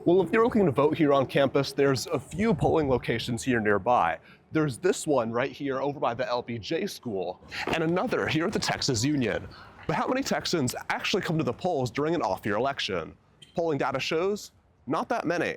Well, if you're looking to vote here on campus, there's a few polling locations here nearby. There's this one right here over by the LBJ school, and another here at the Texas Union. But how many Texans actually come to the polls during an off-year election? Polling data shows not that many.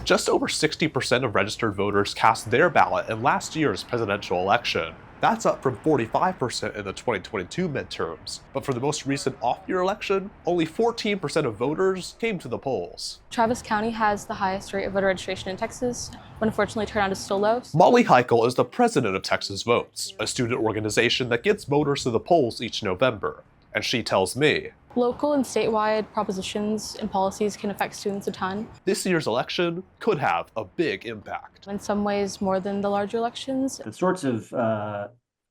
Just over 60% of registered voters cast their ballot in last year's presidential election. That's up from 45% in the 2022 midterms. But for the most recent off-year election, only 14% of voters came to the polls. Travis County has the highest rate of voter registration in Texas, but unfortunately turnout is still low. Molly Heichel is the president of Texas Votes, a student organization that gets voters to the polls each November. And she tells me, local and statewide propositions and policies can affect students a ton. This year's election could have a big impact. In some ways, more than the larger elections. The sorts of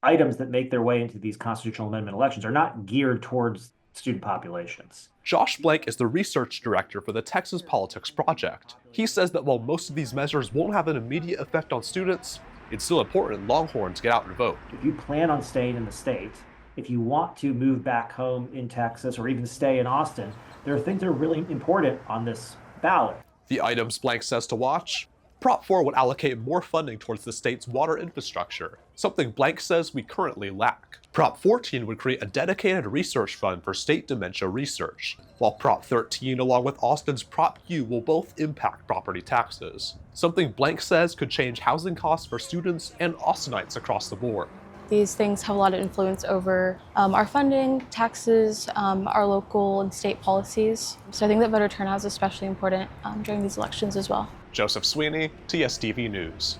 items that make their way into these constitutional amendment elections are not geared towards student populations. Josh Blank is the research director for the Texas Politics Project. He says that while most of these measures won't have an immediate effect on students, it's still important Longhorns get out and vote. If you plan on staying in the state, if you want to move back home in Texas or even stay in Austin, there are things that are really important on this ballot. The items Blank says to watch: Prop 4 would allocate more funding towards the state's water infrastructure, something Blank says we currently lack. Prop 14 would create a dedicated research fund for state dementia research, while Prop 13 along with Austin's Prop U will both impact property taxes, something Blank says could change housing costs for students and Austinites across the board. These things have a lot of influence over our funding, taxes, our local and state policies. So I think that voter turnout is especially important during these elections as well. Joseph Sweeney, TSTV News.